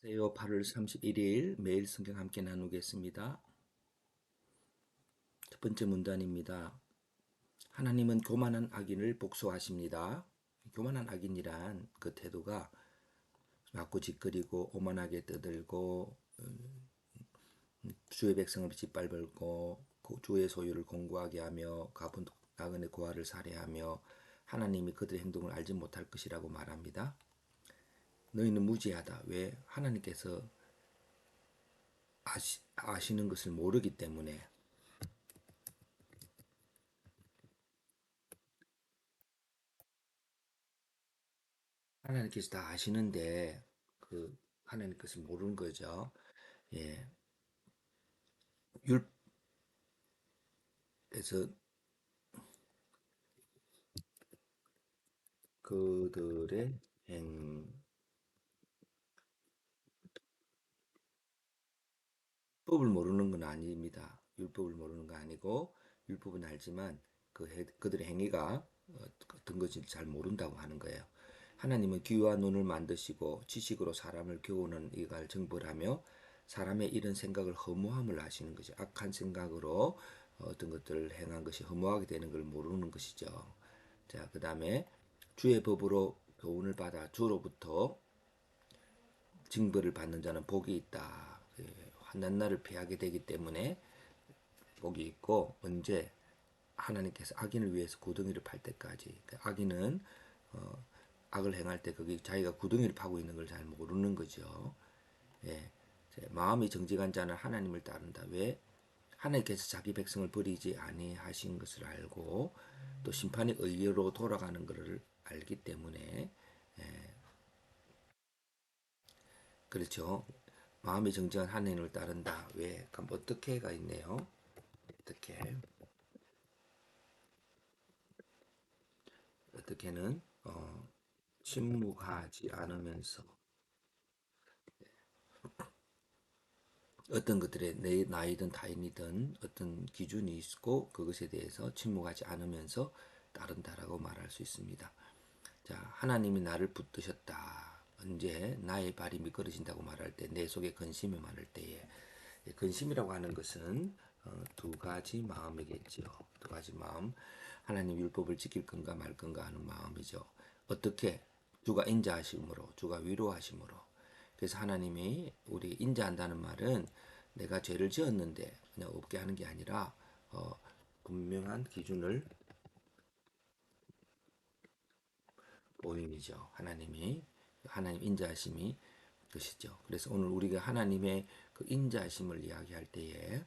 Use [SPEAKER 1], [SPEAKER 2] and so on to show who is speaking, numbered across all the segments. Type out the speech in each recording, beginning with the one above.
[SPEAKER 1] 안녕하세요. 8월 31일 매일 성경 함께 나누겠습니다. 첫 번째 문단입니다. 하나님은 교만한 악인을 복수하십니다. 교만한 악인이란 그 태도가 맞고 짓거리고 오만하게 떠들고 주의 백성을 짓밟고 주의 소유를 공고하게 하며 나그네 고아를 살해하며 하나님이 그들의 행동을 알지 못할 것이라고 말합니다. 너희는 무지하다. 왜? 하나님께서 아시는 것을 모르기 때문에. 하나님께서 다 아시는데 그 하나님 것을 모르는 거죠. 예. 율에서 그들의 율법을 모르는 건 아닙니다. 율법을 모르는 거 아니고 율법은 알지만 그들의 행위가 어떤 것인지 잘 모른다고 하는 거예요. 하나님은 귀와 눈을 만드시고 지식으로 사람을 교훈하는 이갈 정벌하며 사람의 이런 생각을 허무함을 아시는 거죠. 악한 생각으로 어떤 것들을 행한 것이 허무하게 되는 걸 모르는 것이죠. 자, 그 다음에 주의 법으로 교훈을 받아 주로부터 징벌을 받는 자는 복이 있다. 환난 날을 피하게 되기 때문에 복이 있고, 언제 하나님께서 악인을 위해서 구덩이를 팔 때까지. 악인은 어, 악을 행할 때 거기 자기가 구덩이를 파고 있는 걸 잘 모르는 거죠. 예. 마음이 정직한 자는 하나님을 따른다. 왜? 하나님께서 자기 백성을 버리지 아니하신 것을 알고 또 심판이 의로 돌아가는 것을 알기 때문에. 그렇죠. 마음이 정직한 하나님을 따른다. 왜? 그럼 어떻게가 있네요. 어떻게? 어떻게는 침묵하지 않으면서 어떤 것들에 내 나이든 타인이든 어떤 기준이 있고 그것에 대해서 침묵하지 않으면서 따른다라고 말할 수 있습니다. 자, 하나님이 나를 붙드셨다. 언제 나의 발이 미끄러진다고 말할 때, 내 속에 근심이 많을 때에, 근심이라고 하는 것은 두 가지 마음이겠죠. 두 가지 마음. 하나님 율법을 지킬 건가 말 건가 하는 마음이죠. 어떻게? 주가 인자하심으로, 주가 위로하심으로. 그래서 하나님이 우리 인자한다는 말은 내가 죄를 지었는데 그냥 없게 하는 게 아니라 어, 분명한 기준을 보임이죠. 하나님 인자하심이 것이죠. 그래서 오늘 우리가 하나님의 그 인자하심을 이야기할 때에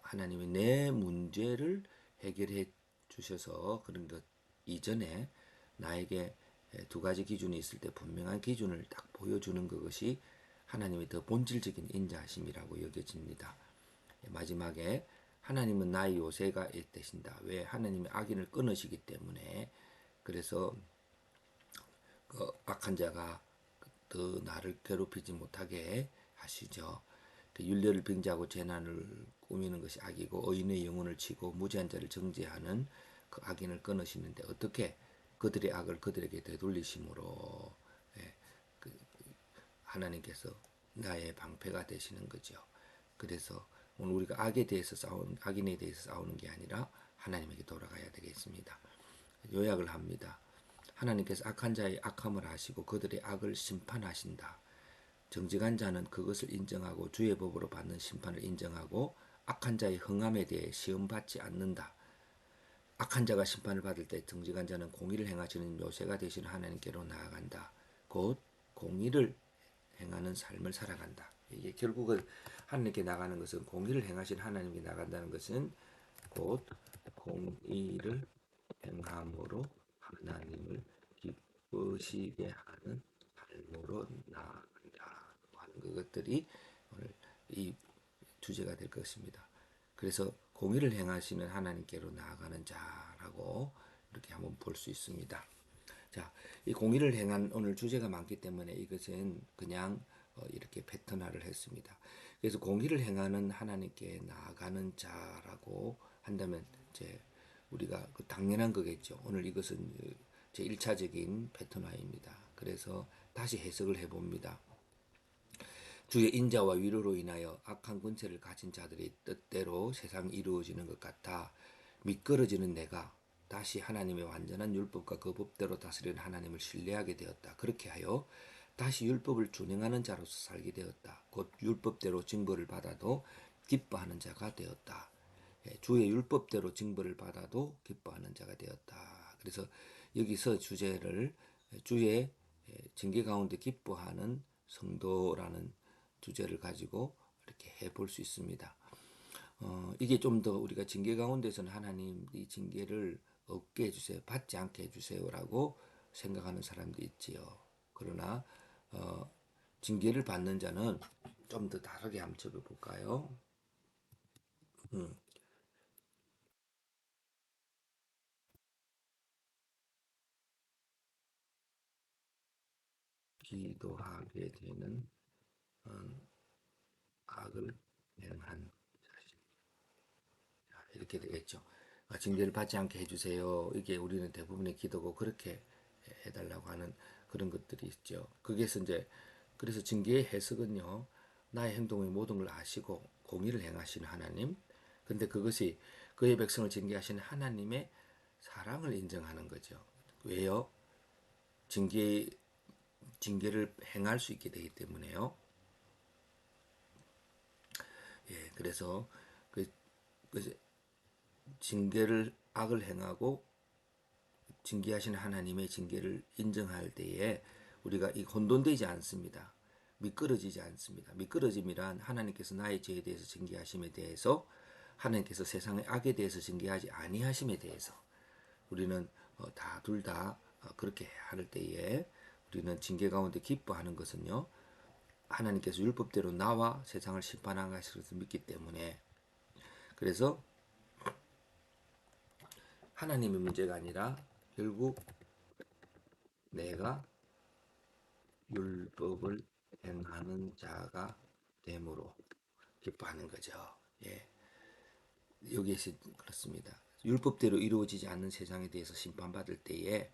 [SPEAKER 1] 하나님이 내 문제를 해결해 주셔서 그런 것 이전에 나에게 두 가지 기준이 있을 때 분명한 기준을 딱 보여주는 그것이 하나님의 더 본질적인 인자하심이라고 여겨집니다. 마지막에 하나님은 나의 요새가 되신다. 왜? 하나님이 악인을 끊으시기 때문에. 그래서 그 악한 자가 더 나를 괴롭히지 못하게 하시죠. 그 윤례를 빙자하고 재난을 꾸미는 것이 악이고 의인의 영혼을 치고 무지한 자를 정죄하는 그 악인을 끊으시는데 어떻게 그들의 악을 그들에게 되돌리심으로. 예, 그 하나님께서 나의 방패가 되시는 거죠. 그래서 오늘 우리가 악인에 대해서 싸우는 게 아니라 하나님에게 돌아가야 되겠습니다. 요약을 합니다. 하나님께서 악한 자의 악함을 아시고 그들의 악을 심판하신다. 정직한 자는 그것을 인정하고 주의 법으로 받는 심판을 인정하고 악한 자의 흥함에 대해 시험받지 않는다. 악한 자가 심판을 받을 때 정직한 자는 공의를 행하시는 요새가 되시는 하나님께로 나아간다. 곧 공의를 행하는 삶을 살아간다. 이게 결국은 하나님께 나가는 것은 공의를 행하신 하나님께 나간다는 것은 곧 공의를 행함으로 하나님을 기쁘시게 하는 삶으로 나아간다 하는 그것들이 오늘 이 주제가 될 것입니다. 그래서 공의를 행하시는 하나님께로 나아가는 자라고 이렇게 한번 볼 수 있습니다. 자, 이 공의를 행한 오늘 주제가 많기 때문에 이것은 그냥 이렇게 패턴화를 했습니다. 그래서 공의를 행하는 하나님께 나아가는 자라고 한다면 이제 우리가 그 당연한 거겠죠. 오늘 이것은 제 1차적인 패턴화입니다. 그래서 다시 해석을 해봅니다. 주의 인자와 위로로 인하여 악한 권세를 가진 자들의 뜻대로 세상이 이루어지는 것 같아 미끄러지는 내가 다시 하나님의 완전한 율법과 그 법대로 다스리는 하나님을 신뢰하게 되었다. 그렇게 하여 다시 율법을 준행하는 자로서 살게 되었다. 곧 율법대로 징벌을 받아도 기뻐하는 자가 되었다. 주의 율법대로 징벌을 받아도 기뻐하는 자가 되었다. 그래서 여기서 주제를 주의 징계 가운데 기뻐하는 성도라는 주제를 가지고 이렇게 해볼 수 있습니다. 이게 좀 더 우리가 징계 가운데서는 하나님 이 징계를 없게 해주세요. 받지 않게 해주세요라고 생각하는 사람도 있지요. 그러나 징계를 받는 자는 좀 더 다르게 한번 접해볼까요? 기도하게 되는 악을 행한 자식. 이렇게 되겠죠. 징계를 받지 않게 해주세요. 이게 우리는 대부분의 기도고 그렇게 해달라고 하는 그런 것들이 있죠. 거기에서 이제 그래서 징계의 해석은요. 나의 행동의 모든 걸 아시고 공의를 행하시는 하나님. 근데 그것이 그의 백성을 징계하시는 하나님의 사랑을 인정하는 거죠. 왜요? 징계 징계를 행할 수 있게 되기 때문에요. 예, 그래서 그, 그 징계를 악을 행하고 징계하시는 하나님의 징계를 인정할 때에 우리가 이 혼돈되지 않습니다. 미끄러지지 않습니다. 미끄러짐이란 하나님께서 나의 죄에 대해서 징계하심에 대해서 하나님께서 세상의 악에 대해서 징계하지 아니하심에 대해서 우리는 다 둘 다 그렇게 할 때에 우리는 징계 가운데 기뻐하는 것은요. 하나님께서 율법대로 나와 세상을 심판하실 것을 믿기 때문에 그래서 하나님의 문제가 아니라 결국 내가 율법을 행하는 자가 됨으로 기뻐하는 거죠. 예. 여기에서 그렇습니다. 율법대로 이루어지지 않는 세상에 대해서 심판받을 때에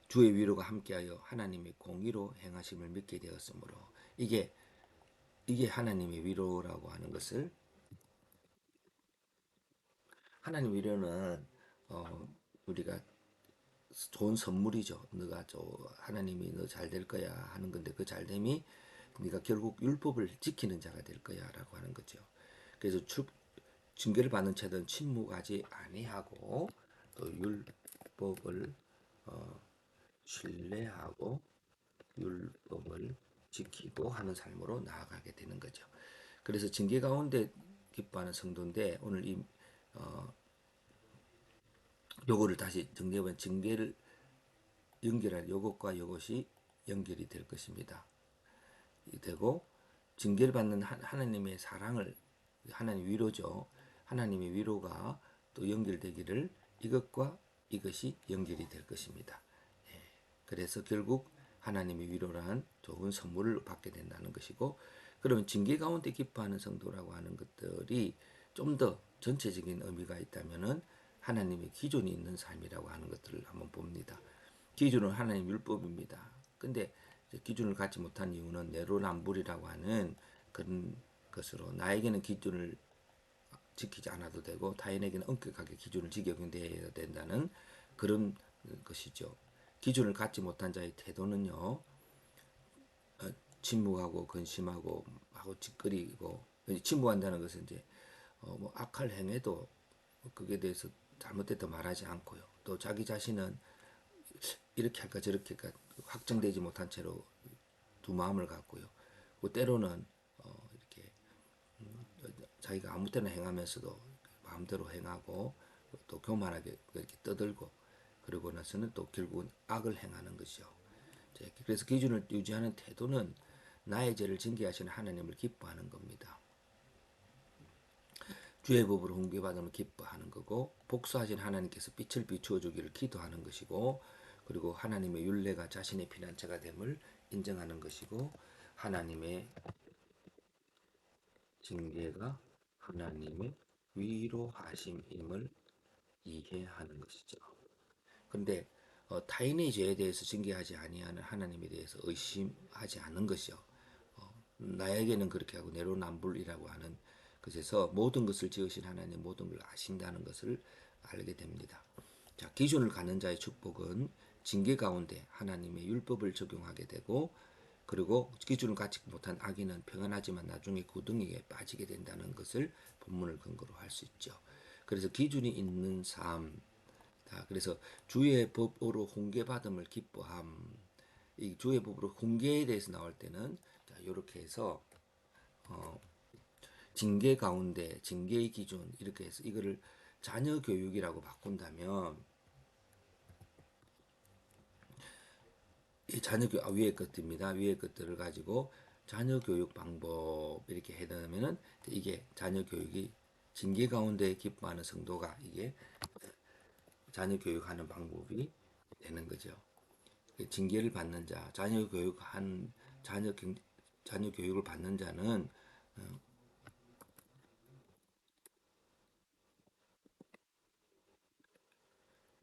[SPEAKER 1] 주의 위로가 함께하여 하나님의 공의로 행하심을 믿게 되었으므로 이게 하나님의 위로라고 하는 것을 하나님 위로는 우리가 좋은 선물이죠. 너가 하나님이 너 잘 될 거야 하는 건데 그 잘됨이 네가 결국 율법을 지키는 자가 될 거야라고 하는 거죠. 그래서 징계를 받는 자들은 침묵하지 아니하고 또 율법을 신뢰하고 율법을 지키고 하는 삶으로 나아가게 되는 거죠. 그래서 징계 가운데 기뻐하는 성도인데 오늘 이 요거를 다시 정리해보면 징계를 연결할 요것과 요것이 연결이 될 것입니다. 되고 징계를 받는 하나님의 사랑을 하나님 위로죠. 하나님의 위로가 또 연결되기를 이것과 이것이 연결이 될 것입니다. 예. 그래서 결국 하나님의 위로란 좋은 선물을 받게 된다는 것이고 그러면 징계 가운데 기뻐하는 성도라고 하는 것들이 좀 더 전체적인 의미가 있다면은 하나님의 기존이 있는 삶이라고 하는 것들을 한번 봅니다. 기준은 하나님 율법입니다. 근데 기준을 갖지 못한 이유는 내로남불이라고 하는 그런 것으로 나에게는 기준을 지키지 않아도 되고 타인에게는 엄격하게 기준을 적용돼야 된다는 그런 것이죠. 기준을 갖지 못한 자의 태도는요. 침묵하고 근심하고 하고 찌끄리고 침묵한다는 것은 이제 뭐 악할 행해도 그게 대해서 잘못됐다 말하지 않고요. 또 자기 자신은 이렇게 할까 저렇게 할까 확정되지 못한 채로 두 마음을 갖고요. 그 때로는 이렇게 자기가 아무 때나 행하면서도 마음대로 행하고 또 교만하게 이렇게 떠들고 그러고 나서는 또 결국은 악을 행하는 것이죠. 그래서 기준을 유지하는 태도는 나의 죄를 징계하시는 하나님을 기뻐하는 겁니다. 주의 법으로 훈계받음을 기뻐하는 거고 복수하신 하나님께서 빛을 비추어 주기를 기도하는 것이고 그리고 하나님의 율례가 자신의 피난처가 됨을 인정하는 것이고 하나님의 징계가 하나님의 위로하심임을 이해하는 것이죠. 그런데 타인의 죄에 대해서 징계하지 아니하는 하나님에 대해서 의심하지 않는 것이요. 나에게는 그렇게 하고 내로남불이라고 하는 것에서 모든 것을 지으신 하나님 모든 걸 아신다는 것을 알게 됩니다. 자, 기준을 갖는 자의 축복은 징계 가운데 하나님의 율법을 적용하게 되고 그리고 기준을 갖지 못한 악인은 평안하지만 나중에 구덩이에 빠지게 된다는 것을 본문을 근거로 할 수 있죠. 그래서 기준이 있는 삶, 그래서 주의 법으로 훈계받음을 기뻐함. 이 주의 법으로 훈계에 대해서 나올 때는 자, 이렇게 해서 징계 가운데 징계의 기준 이렇게 해서 이거를 자녀 교육이라고 바꾼다면 이 자녀 교육 위의 것들입니다. 위의 것들을 가지고 자녀 교육 방법 이렇게 해놓으면은 이게 자녀 교육이 징계 가운데 기뻐하는 성도가 이게 자녀 교육하는 방법이 되는 거죠. 징계를 받는 자, 자녀 자녀 교육을 받는 자는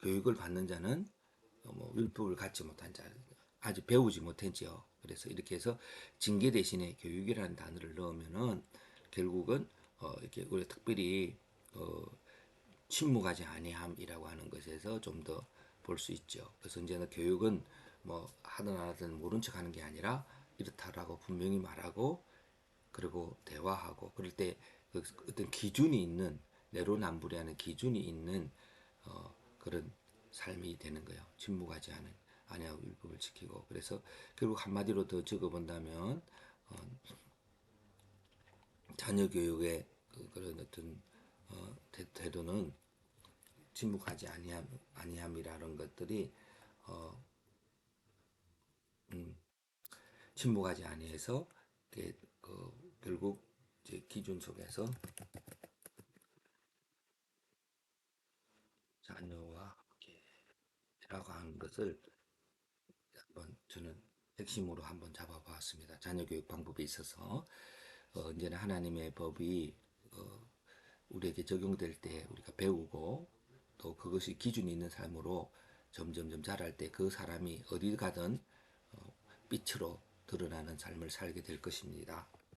[SPEAKER 1] 교육을 받는 자는 뭐 율법을 갖지 못한 자, 아직 배우지 못했죠. 그래서 이렇게 해서 징계 대신에 교육이라는 단어를 넣으면은 결국은 이렇게 우리 특별히 침묵하지 아니함이라고 하는 것에서 좀 더 볼 수 있죠. 그래서 이제는 교육은 뭐 하든 안 하든 모른 척하는 게 아니라 이렇다라고 분명히 말하고 그리고 대화하고 그럴 때 그 어떤 기준이 있는 내로남불이라는 기준이 있는 그런 삶이 되는 거예요. 침묵하지 않은 아내하고 율법을 지키고 그래서 결국 한마디로 더 적어본다면 자녀 교육의 그런 어떤 태도는 침묵하지 아니함이라는 것들이 어, 침묵하지 아니해서 결국 이제 기준 속에서 자녀와 함께라고 하는 것을 한번 저는 핵심으로 한번 잡아보았습니다. 자녀 교육 방법에 있어서 이제는 하나님의 법이 우리에게 적용될 때 우리가 배우고 또 그것이 기준이 있는 삶으로 점점점 자랄 때 그 사람이 어디 가든 빛으로 드러나는 삶을 살게 될 것입니다.